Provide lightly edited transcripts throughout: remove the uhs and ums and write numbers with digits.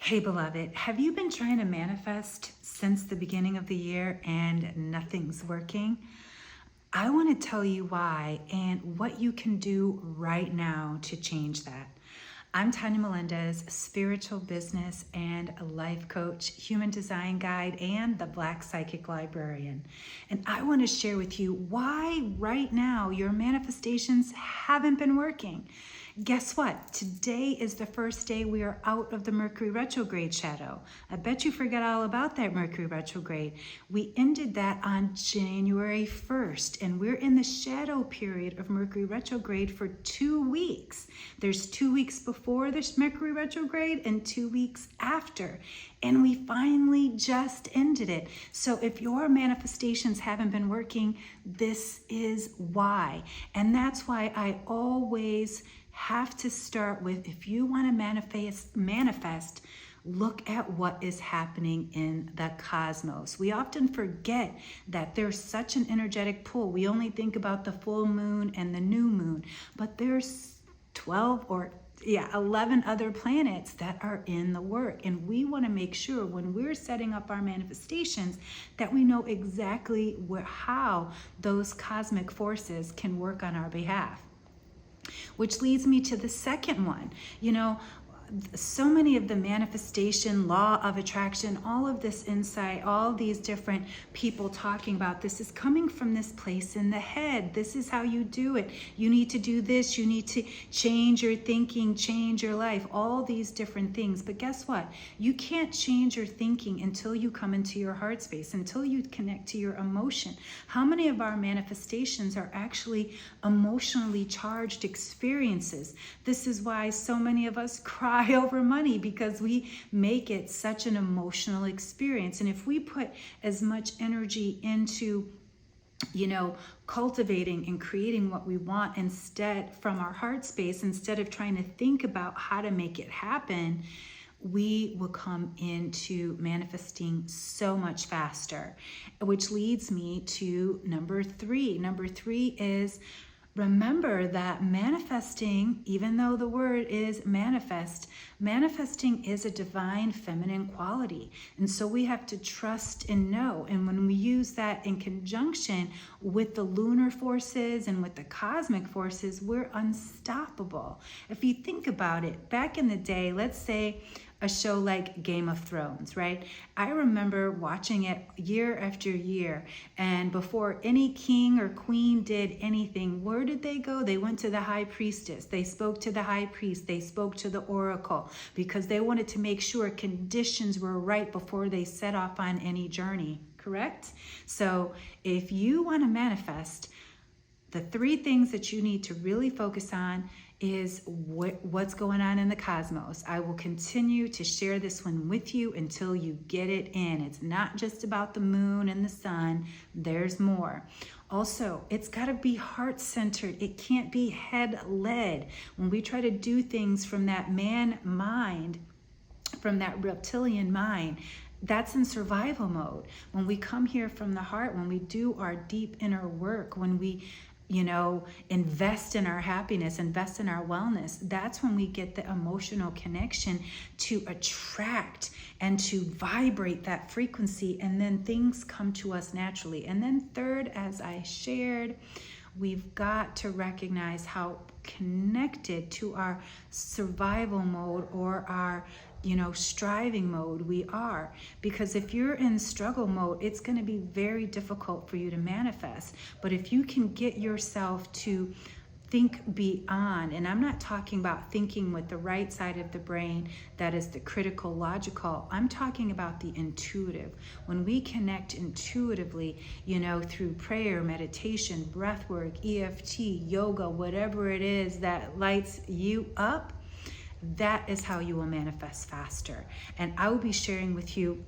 Hey, beloved, have you been trying to manifest since the beginning of the year and nothing's working? I want to tell you why and what you can do right now to change that. I'm Tanya Melendez, spiritual business and life coach, human design guide, and the Black Psychic Librarian. And I want to share with you why right now your manifestations haven't been working. Guess what? Today is the first day we are out of the Mercury Retrograde shadow. I bet you forgot all about that Mercury Retrograde. We ended that on January 1st, and we're in the shadow period of Mercury Retrograde for 2 weeks. There's 2 weeks before this Mercury Retrograde and 2 weeks after. And we finally just ended it. So if your manifestations haven't been working, this is why. And that's why I always have to start with, if you want to manifest, look at what is happening in the cosmos. We often forget that there's such an energetic pull. We only think about the full moon and the new moon, but there's 11 other planets that are in the work. And we want to make sure when we're setting up our manifestations that we know exactly how those cosmic forces can work on our behalf. Which leads me to the second one. So many of the manifestation, law of attraction, all of this insight, all these different people talking about this is coming from this place in the head. This is how you do it. You need to do this. You need to change your thinking, change your life, all these different things. But guess what? You can't change your thinking until you come into your heart space, until you connect to your emotion. How many of our manifestations are actually emotionally charged experiences? This is why so many of us cry over money, because we make it such an emotional experience. And if we put as much energy into cultivating and creating what we want instead from our heart space, instead of trying to think about how to make it happen, we will come into manifesting so much faster. Which leads me to number 3. Number 3 is, remember that manifesting, even though the word is manifesting is a divine feminine quality. And so we have to trust and know. And when we use that in conjunction with the lunar forces and with the cosmic forces, we're unstoppable. If you think about it, back in the day, let's say a show like Game of Thrones, right? I remember watching it year after year, and before any king or queen did anything, where did they go? They went to the high priestess. They spoke to the high priest. They spoke to the oracle, because they wanted to make sure conditions were right before they set off on any journey, correct? So if you want to manifest, the 3 things that you need to really focus on is what's going on in the cosmos. I will continue to share this one with you until you get it in. It's not just about the moon and the sun. There's more. Also, it's got to be heart-centered. It can't be head-led. When we try to do things from that man mind, from that reptilian mind, that's in survival mode. When we come here from the heart, when we do our deep inner work, when we invest in our happiness, invest in our wellness, that's when we get the emotional connection to attract and to vibrate that frequency, and then things come to us naturally. And then third, as I shared, we've got to recognize how connected to our survival mode or our striving mode we are. Because if you're in struggle mode, it's going to be very difficult for you to manifest. But if you can get yourself to think beyond, and I'm not talking about thinking with the right side of the brain, that is the critical, logical. I'm talking about the intuitive. When we connect intuitively, through prayer, meditation, breath work, EFT, yoga, whatever it is that lights you up, that is how you will manifest faster. And I will be sharing with you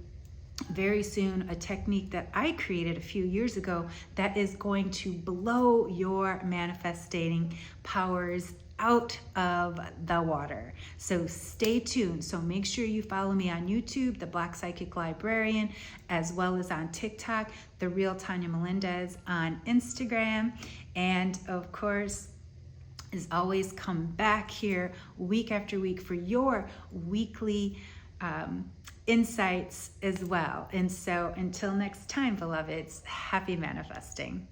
very soon a technique that I created a few years ago that is going to blow your manifesting powers out of the water. So stay tuned. So make sure you follow me on YouTube, the Black Psychic Librarian, as well as on TikTok, The Real Tanya Melendez, on Instagram, and of course, as always, come back here week after week for your weekly insights as well. And so until next time, beloveds, happy manifesting.